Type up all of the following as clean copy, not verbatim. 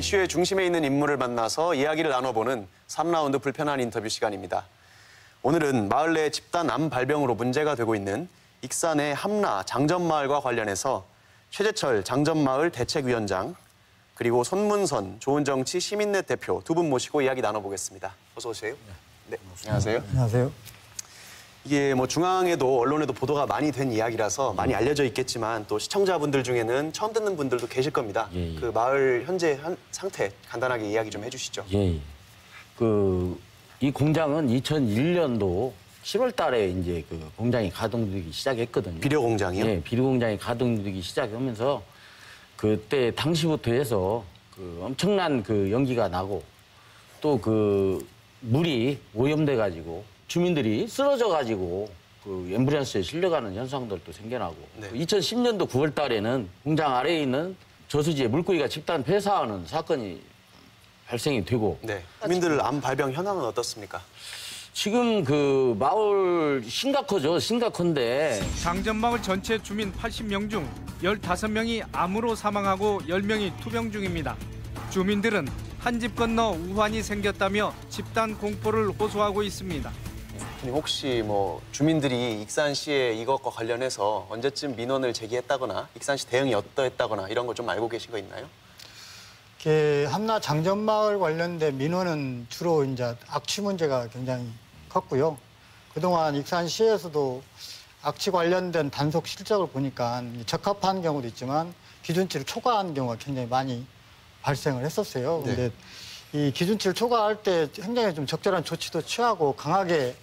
이슈의 중심에 있는 인물을 만나서 이야기를 나눠보는 3라운드 불편한 인터뷰 시간입니다. 오늘은 마을 내 집단 암 발병으로 문제가 되고 있는 익산의 함라 장전마을과 관련해서 최재철 장전마을 대책위원장 그리고 손문선 좋은정치 시민넷 대표 두 분 모시고 이야기 나눠보겠습니다. 어서 오세요. 네, 안녕하세요. 안녕하세요. 이게 뭐 중앙에도 언론에도 보도가 많이 된 이야기라서 많이 알려져 있겠지만 또 시청자분들 중에는 처음 듣는 분들도 계실 겁니다. 그 마을 현재 상태 간단하게 이야기 좀 해주시죠. 이 공장은 2001년도 10월 달에 이제 그 공장이 가동되기 시작했거든요. 비료 공장이요? 네, 비료 공장이 가동되기 시작하면서 그때 당시부터 해서 그 엄청난 그 연기가 나고 또 그 물이 오염돼 가지고 주민들이 쓰러져 가지고 그 앰뷸런스에 실려가는 현상들도 생겨나고 2010년도 9월 달에는 공장 아래에 있는 저수지에 물고기가 집단 폐사하는 사건이 발생이 되고 주민들 암 발병 현황은 어떻습니까? 지금 그 마을 심각한데 장전마을 전체 주민 80명 중 15명이 암으로 사망하고 10명이 투병 중입니다. 주민들은 한 집 건너 우환이 생겼다며 집단 공포를 호소하고 있습니다. 혹시 뭐 주민들이 익산시에 이것과 관련해서 언제쯤 민원을 제기했다거나 익산시 대응이 어떠했다거나 이런 거 좀 알고 계신 거 있나요? 함라 장전마을 관련된 민원은 주로 이제 악취 문제가 굉장히 컸고요. 그동안 익산시에서도 악취 관련된 단속 실적을 보니까 적합한 경우도 있지만 기준치를 초과한 경우가 굉장히 많이 발생을 했었어요. 근데 이 기준치를 초과할 때 굉장히 좀 적절한 조치도 취하고 강하게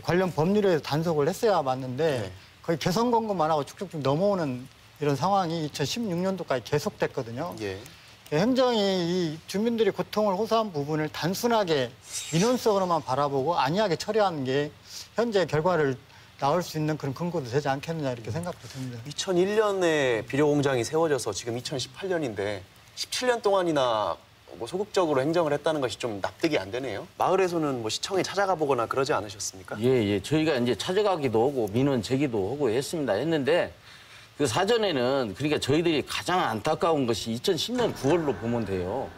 관련 법률에 단속을 했어야 맞는데 거의 개선 권고만 하고 쭉쭉 넘어오는 이런 상황이 2016년도까지 계속됐거든요. 행정이 이 주민들이 고통을 호소한 부분을 단순하게 민원성으로만 바라보고 안이하게 처리하는 게 현재 결과를 낳을 수 있는 그런 근거도 되지 않겠느냐 이렇게 생각도 듭니다. 2001년에 비료 공장이 세워져서 지금 2018년인데 17년 동안이나 뭐 소극적으로 행정을 했다는 것이 좀 납득이 안 되네요. 마을에서는 뭐 시청에 찾아가 보거나 그러지 않으셨습니까? 저희가 이제 찾아가기도 하고 민원 제기도 하고 했는데 그 사전에는 그러니까 저희들이 가장 안타까운 것이 2010년 9월로 보면 돼요.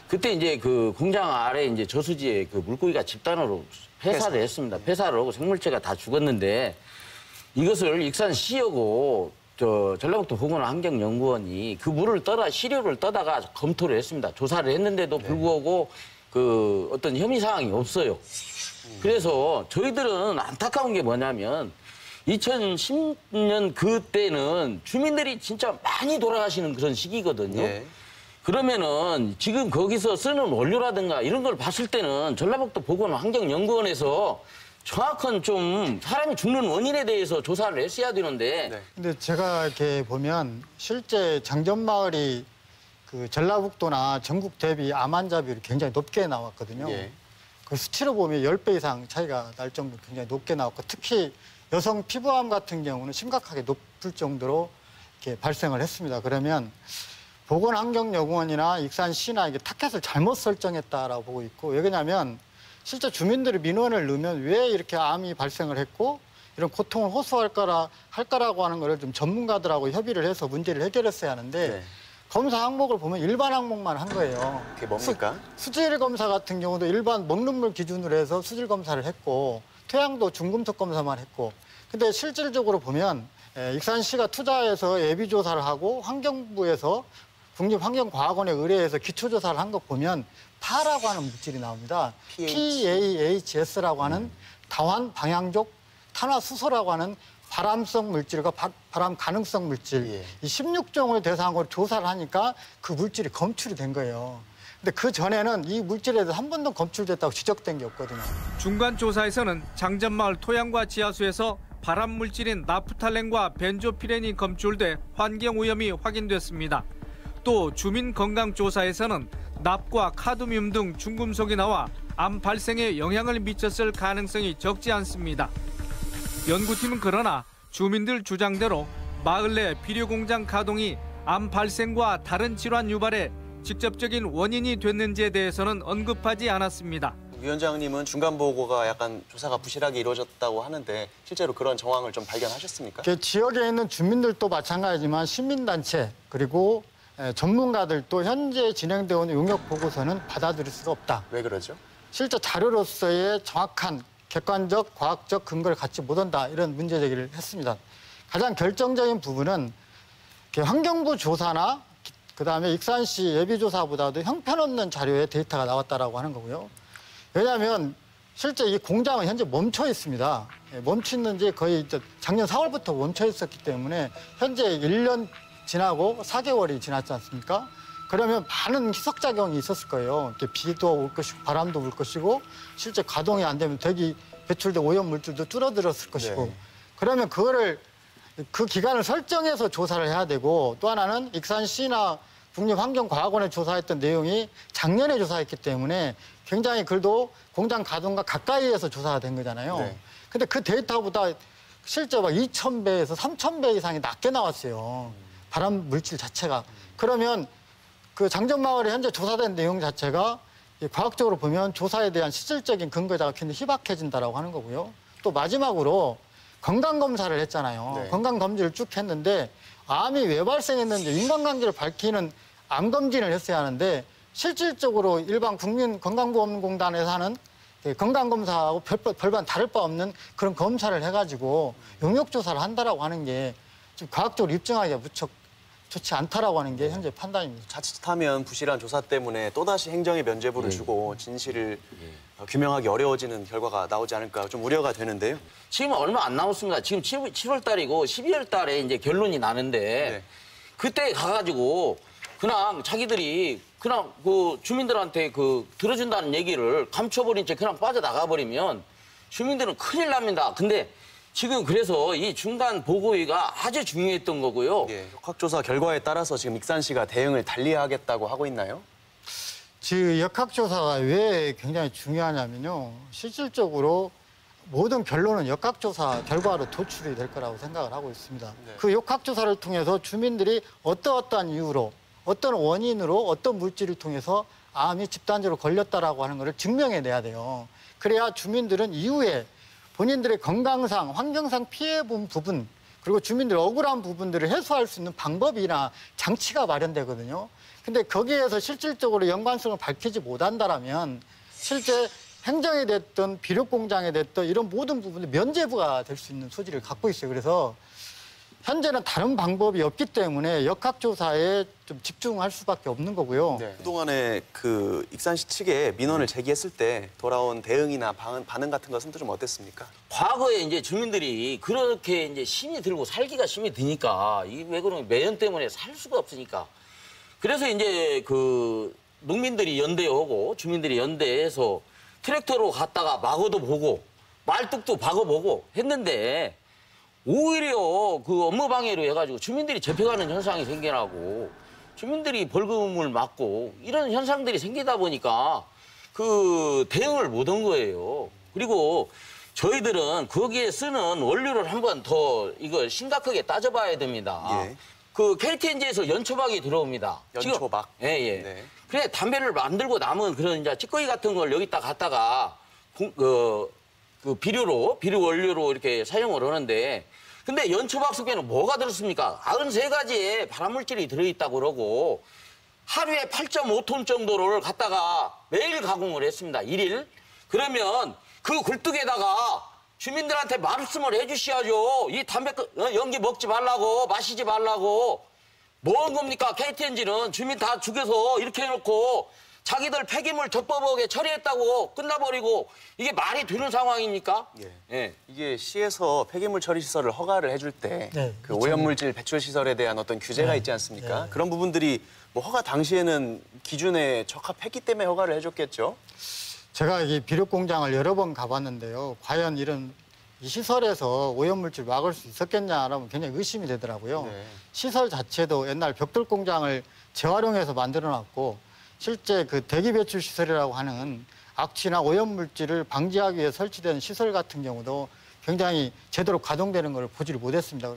그때 이제 그 공장 아래 이제 저수지에 그 물고기가 집단으로 폐사를 했습니다. 폐사를 하고 생물체가 다 죽었는데 이것을 익산시하고 전라북도 보건환경연구원이 그 물을 시료를 떠다가 검토를 했습니다. 조사를 했는데도 불구하고 그 어떤 혐의 사항이 없어요. 그래서 저희들은 안타까운 게 뭐냐면 2010년 그때는 주민들이 진짜 많이 돌아가시는 그런 시기거든요. 그러면은 지금 거기서 쓰는 원료라든가 이런 걸 봤을 때는 전라북도 보건환경연구원에서 정확한 좀 사람이 죽는 원인에 대해서 조사를 했어야 되는데. 근데 제가 이렇게 보면 실제 장전마을이 그 전라북도나 전국 대비 암 환자비율이 굉장히 높게 나왔거든요. 그 수치로 보면 10배 이상 차이가 날 정도로 굉장히 높게 나왔고 특히 여성 피부암 같은 경우는 심각하게 높을 정도로 이렇게 발생을 했습니다. 그러면 보건환경연구원이나 익산시나 이게 타켓을 잘못 설정했다라고 보고 있고 왜냐하면 실제 주민들이 민원을 넣으면 왜 이렇게 암이 발생을 했고 이런 고통을 할까라고 하는 거를 좀 전문가들하고 협의를 해서 문제를 해결했어야 하는데 검사 항목을 보면 일반 항목만 한 거예요. 그게 뭡니까? 수질 검사 같은 경우도 일반 먹는 물 기준으로 해서 수질 검사를 했고 토양도 중금속 검사만 했고 근데 실질적으로 보면 익산시가 투자해서 예비조사를 하고 환경부에서 국립환경과학원에 의뢰해서 기초조사를 한 거 보면 파라고 하는 물질이 나옵니다. PAHS라고 하는 다환 방향족 탄화수소라고 하는 발암성 물질과 발암 가능성 물질 이 16종을 대상으로 조사를 하니까 그 물질이 검출이 된 거예요. 근데 그 전에는 이 물질에 대해서 한 번도 검출됐다고 지적된 게 없거든요. 중간 조사에서는 장전마을 토양과 지하수에서 발암 물질인 나프탈렌과 벤조피렌이 검출돼 환경 오염이 확인됐습니다. 또 주민 건강 조사에서는 납과 카드뮴 등 중금속이 나와 암 발생에 영향을 미쳤을 가능성이 적지 않습니다. 연구팀은 그러나 주민들 주장대로 마을 내 비료 공장 가동이 암 발생과 다른 질환 유발에 직접적인 원인이 됐는지에 대해서는 언급하지 않았습니다. 위원장님은 중간 보고가 약간 조사가 부실하게 이루어졌다고 하는데 실제로 그런 정황을 좀 발견하셨습니까? 지역에 있는 주민들도 마찬가지지만 시민단체 그리고 전문가들도 현재 진행되어 오는 용역 보고서는 받아들일 수가 없다. 왜 그러죠? 실제 자료로서의 정확한 객관적, 과학적 근거를 갖지 못한다. 이런 문제 제기를 했습니다. 가장 결정적인 부분은 환경부 조사나 그다음에 익산시 예비조사보다도 형편없는 자료의 데이터가 나왔다라고 하는 거고요. 왜냐하면 실제 이 공장은 현재 멈춰 있습니다. 멈춰 있는지 거의 작년 4월부터 멈춰 있었기 때문에 현재 1년 지나고 4개월이 지났지 않습니까? 그러면 많은 희석작용이 있었을 거예요. 이렇게 비도 올 것이고 바람도 불 것이고 실제 가동이 안 되면 대기 배출된 오염물질도 줄어들었을 것이고 네. 그러면 그거를 그 기간을 설정해서 조사를 해야 되고 또 하나는 익산시나 국립환경과학원에 조사했던 내용이 작년에 조사했기 때문에 굉장히 그래도 공장 가동과 가까이에서 조사가 된 거잖아요. 네. 근데 그 데이터보다 실제 막 2,000배에서 3,000배 이상이 낮게 나왔어요. 발암 물질 자체가. 그러면 그 장전마을에 현재 조사된 내용 자체가 과학적으로 보면 조사에 대한 실질적인 근거자가 굉장히 희박해진다라고 하는 거고요. 또 마지막으로 건강검사를 했잖아요. 네. 건강검진을 쭉 했는데 암이 왜 발생했는지 인간관계를 밝히는 암검진을 했어야 하는데 실질적으로 일반 국민건강보험공단에서 하는 건강검사하고 별반 다를 바 없는 그런 검사를 해가지고 용역조사를 한다라고 하는 게 좀 과학적으로 입증하기가 무척 좋지 않다라고 하는 게 현재 판단입니다. 자칫하면 부실한 조사 때문에 또다시 행정의 면죄부를 주고 진실을 규명하기 어려워지는 결과가 나오지 않을까 좀 우려가 되는데요. 지금 얼마 안 남았습니다. 지금 7월 달이고 12월 달에 이제 결론이 나는데 네. 그때 가가지고 그냥 자기들이 그냥 그 주민들한테 그 들어준다는 얘기를 감춰버린 채 그냥 빠져나가 버리면 주민들은 큰일 납니다. 근데 지금 그래서 이 중간 보고회가 아주 중요했던 거고요. 예, 역학조사 결과에 따라서 지금 익산시가 대응을 달리하겠다고 하고 있나요? 그 역학조사가 왜 굉장히 중요하냐면요. 실질적으로 모든 결론은 역학조사 결과로 도출이 될 거라고 생각을 하고 있습니다. 네. 그 역학조사를 통해서 주민들이 어떠한 이유로 어떤 원인으로 어떤 물질을 통해서 암이 집단적으로 걸렸다라고 하는 것을 증명해내야 돼요. 그래야 주민들은 이후에 본인들의 건강상, 환경상 피해본 부분 그리고 주민들의 억울한 부분들을 해소할 수 있는 방법이나 장치가 마련되거든요. 근데 거기에서 실질적으로 연관성을 밝히지 못한다라면 실제 행정이 됐든 비료공장이 됐든 이런 모든 부분이 면죄부가 될 수 있는 소지를 갖고 있어요. 그래서 현재는 다른 방법이 없기 때문에 역학조사에 좀 집중할 수밖에 없는 거고요. 네. 그동안에 그 익산시 측에 민원을 제기했을 때 돌아온 대응이나 반응 같은 것은 또 좀 어땠습니까? 과거에 이제 주민들이 그렇게 이제 힘이 들고 살기가 힘이 드니까 이게 왜 그러면 매연 때문에 살 수가 없으니까 그래서 이제 그 농민들이 연대에 오고 주민들이 연대해서 트랙터로 갔다가 막어도 보고 말뚝도 박아보고 했는데 오히려 그 업무 방해로 해가지고 주민들이 잡혀가는 현상이 생겨나고 주민들이 벌금을 맞고 이런 현상들이 생기다 보니까 그 대응을 못 한 거예요. 그리고 저희들은 거기에 쓰는 원료를 한 번 더 이걸 심각하게 따져봐야 됩니다. 예. 그 KTNG에서 연초박이 들어옵니다. 연초박? 지금, 예, 예. 네. 그래 담배를 만들고 남은 그런 이제 찌꺼기 같은 걸 여기다 갖다가 그 비료 원료로 이렇게 사용을 하는데 근데 연초박 속에는 뭐가 들었습니까? 93가지의 발암물질이 들어있다고 그러고 하루에 8.5톤 정도를 갖다가 매일 가공을 했습니다. 1일. 그러면 그 굴뚝에다가 주민들한테 말씀을 해주셔야죠. 이 담배 연기 먹지 말라고 마시지 말라고. 뭐 한 겁니까? KTNG는 주민 다 죽여서 이렇게 해놓고 자기들 폐기물 적법하게 처리했다고 끝나버리고 이게 말이 되는 상황입니까? 예. 예. 이게 시에서 폐기물 처리 시설을 허가를 해줄 때 네, 그 오염물질 배출 시설에 대한 어떤 규제가 있지 않습니까? 네. 그런 부분들이 뭐 허가 당시에는 기준에 적합했기 때문에 허가를 해줬겠죠. 제가 이 비료공장을 여러 번 가봤는데요. 과연 이런 이 시설에서 오염물질 막을 수 있었겠냐라면 굉장히 의심이 되더라고요. 네. 시설 자체도 옛날 벽돌공장을 재활용해서 만들어놨고 실제 그 대기 배출 시설이라고 하는 악취나 오염물질을 방지하기 위해 설치된 시설 같은 경우도 굉장히 제대로 가동되는 걸 보지를 못했습니다.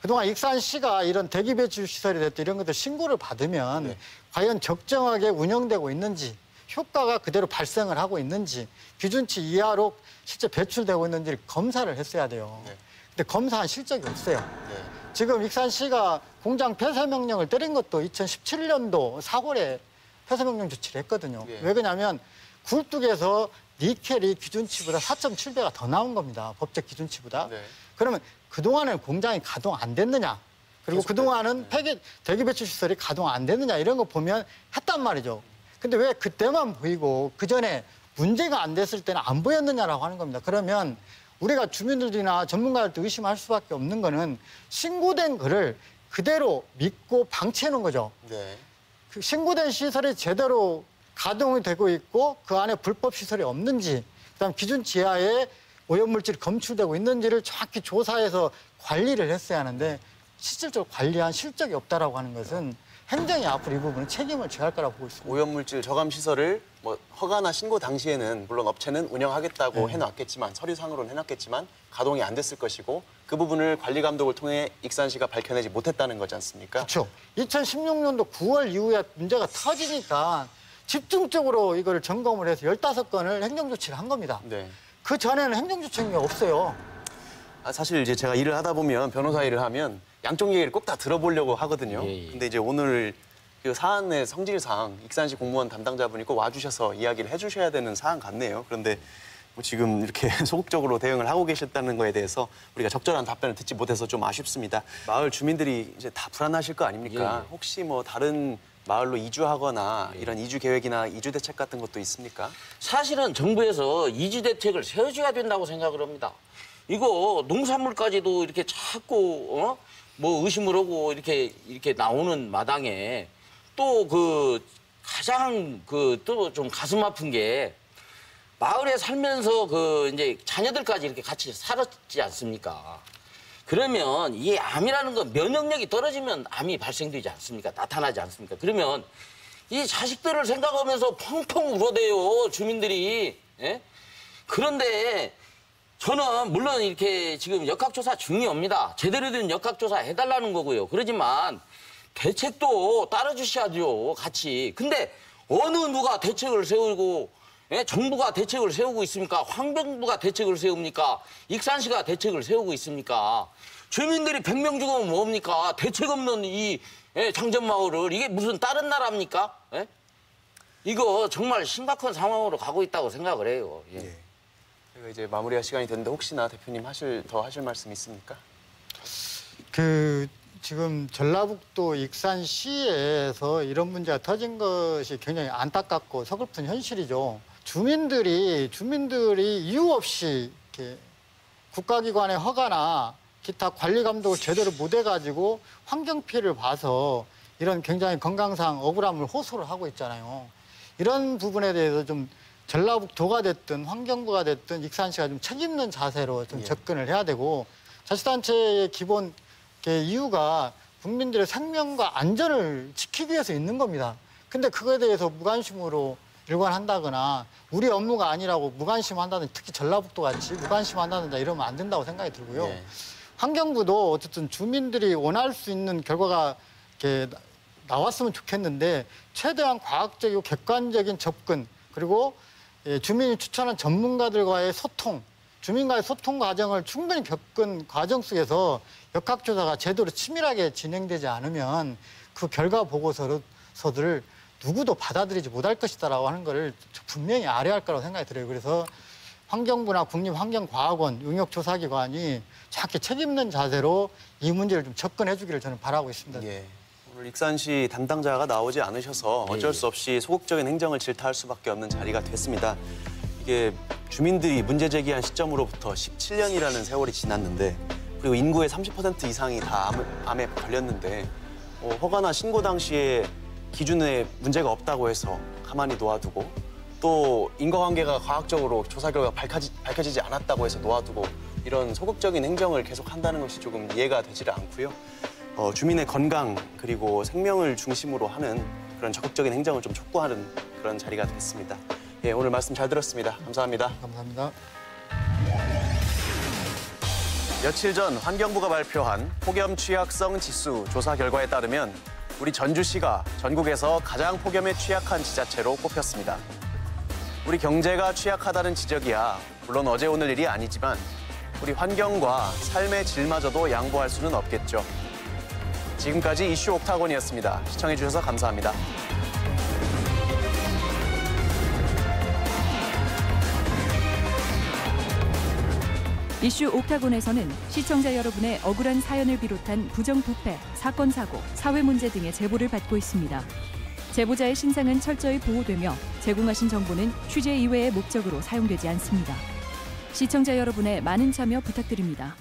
그동안 익산시가 이런 대기 배출 시설이 됐든 이런 것들 신고를 받으면 네. 과연 적정하게 운영되고 있는지 효과가 그대로 발생을 하고 있는지 기준치 이하로 실제 배출되고 있는지를 검사를 했어야 돼요. 네. 근데 검사한 실적이 없어요. 네. 지금 익산시가 공장 폐쇄 명령을 때린 것도 2017년도 4월에 폐쇄 명령 조치를 했거든요. 예. 왜 그러냐면 굴뚝에서 니켈이 기준치보다 4.7배가 더 나온 겁니다. 법적 기준치보다. 네. 그러면 그동안은 공장이 가동 안 됐느냐. 그리고 그동안은 대기 배출 시설이 가동 안 됐느냐 이런 거 보면 했단 말이죠. 근데 왜 그때만 보이고 그전에 문제가 안 됐을 때는 안 보였느냐라고 하는 겁니다. 그러면 우리가 주민들이나 전문가들도 의심할 수밖에 없는 거는 신고된 거를 그대로 믿고 방치해 놓은 거죠. 네. 그 신고된 시설이 제대로 가동이 되고 있고 그 안에 불법 시설이 없는지, 그다음 기준 지하에 오염물질이 검출되고 있는지를 정확히 조사해서 관리를 했어야 하는데 실질적으로 관리한 실적이 없다라고 하는 것은 행정이 앞으로 이 부분은 책임을 져야 할 거라고 보고 있습니다. 오염물질 저감 시설을 뭐 허가나 신고 당시에는 물론 업체는 운영하겠다고 해놨겠지만 서류상으로는 해놨겠지만 가동이 안 됐을 것이고 그 부분을 관리 감독을 통해 익산시가 밝혀내지 못했다는 거지 않습니까? 그렇죠. 2016년도 9월 이후에 문제가 터지니까 집중적으로 이거를 점검을 해서 15건을 행정조치를 한 겁니다. 네. 그 전에는 행정조치가 없어요. 사실 이제 제가 일을 하다 보면 변호사 일을 하면 양쪽 얘기를 꼭 다 들어보려고 하거든요. 예, 예. 근데 이제 오늘 그 사안의 성질상 익산시 공무원 담당자분이 꼭 와주셔서 이야기를 해주셔야 되는 사안 같네요. 그런데 뭐 지금 이렇게 소극적으로 대응을 하고 계셨다는 거에 대해서 우리가 적절한 답변을 듣지 못해서 좀 아쉽습니다. 마을 주민들이 이제 다 불안하실 거 아닙니까? 예. 혹시 뭐 다른 마을로 이주하거나 이런 이주 계획이나 이주 대책 같은 것도 있습니까? 사실은 정부에서 이주 대책을 세워줘야 된다고 생각을 합니다. 이거 농산물까지도 이렇게 자꾸 뭐 의심을 하고 이렇게 나오는 마당에 또 그 가장 그 또 좀 가슴 아픈 게 마을에 살면서 그 이제 자녀들까지 이렇게 같이 살았지 않습니까? 그러면 이 암이라는 건 면역력이 떨어지면 암이 발생되지 않습니까? 나타나지 않습니까? 그러면 이 자식들을 생각하면서 펑펑 울어대요, 주민들이. 예? 그런데 저는 물론 이렇게 지금 역학조사 중요합니다. 제대로 된 역학조사 해달라는 거고요. 그러지만 대책도 따라주셔야죠, 같이. 근데 어느 누가 대책을 세우고 정부가 대책을 세우고 있습니까? 환경부가 대책을 세웁니까? 익산시가 대책을 세우고 있습니까? 주민들이 100명 죽으면 뭡니까? 대책 없는 이 장전마을을 이게 무슨 다른 나라입니까? 이거 정말 심각한 상황으로 가고 있다고 생각을 해요. 예. 예. 저희가 이제 마무리할 시간이 됐는데 혹시나 대표님 더 하실 말씀 있습니까? 지금 전라북도 익산시에서 이런 문제가 터진 것이 굉장히 안타깝고 서글픈 현실이죠. 주민들이 이유 없이 이렇게 국가기관의 허가나 기타 관리 감독을 제대로 못 해가지고 환경 피해를 봐서 이런 굉장히 건강상 억울함을 호소를 하고 있잖아요. 이런 부분에 대해서 좀 전라북도가 됐든 환경부가 됐든 익산시가 좀 책 있는 자세로 좀 접근을 해야 되고 자치단체의 기본 이유가 국민들의 생명과 안전을 지키기 위해서 있는 겁니다. 근데 그거에 대해서 무관심으로 일관한다거나 우리 업무가 아니라고 무관심한다든지 특히 전라북도 같이 무관심한다든지 이러면 안 된다고 생각이 들고요. 네. 환경부도 어쨌든 주민들이 원할 수 있는 결과가 이렇게 나왔으면 좋겠는데 최대한 과학적이고 객관적인 접근 그리고 주민이 추천한 전문가들과의 소통, 주민과의 소통 과정을 충분히 겪은 과정 속에서 역학조사가 제대로 치밀하게 진행되지 않으면 그 결과 보고서를 누구도 받아들이지 못할 것이다라고 하는 거를 분명히 알아야 할 거라고 생각이 들어요. 그래서 환경부나 국립환경과학원, 용역조사기관이 정확히 책임있는 자세로 이 문제를 좀 접근해 주기를 저는 바라고 있습니다. 예. 오늘 익산시 담당자가 나오지 않으셔서 어쩔 수 없이 소극적인 행정을 질타할 수밖에 없는 자리가 됐습니다. 이게 주민들이 문제 제기한 시점으로부터 17년이라는 세월이 지났는데 그리고 인구의 30% 이상이 다 암에 걸렸는데 허가나 신고 당시에 기준에 문제가 없다고 해서 가만히 놓아두고 또 인과관계가 과학적으로 조사 결과가 밝혀지지 않았다고 해서 놓아두고 이런 소극적인 행정을 계속한다는 것이 조금 이해가 되지를 않고요. 주민의 건강 그리고 생명을 중심으로 하는 그런 적극적인 행정을 좀 촉구하는 그런 자리가 됐습니다. 예, 오늘 말씀 잘 들었습니다. 감사합니다. 감사합니다. 며칠 전 환경부가 발표한 폭염 취약성 지수 조사 결과에 따르면 우리 전주시가 전국에서 가장 폭염에 취약한 지자체로 꼽혔습니다. 우리 경제가 취약하다는 지적이야 물론 어제 오늘 일이 아니지만 우리 환경과 삶의 질마저도 양보할 수는 없겠죠. 지금까지 이슈 옥타곤이었습니다. 시청해주셔서 감사합니다. 이슈 옥타곤에서는 시청자 여러분의 억울한 사연을 비롯한 부정부패, 사건 사고, 사회 문제 등의 제보를 받고 있습니다. 제보자의 신상은 철저히 보호되며 제공하신 정보는 취재 이외의 목적으로 사용되지 않습니다. 시청자 여러분의 많은 참여 부탁드립니다.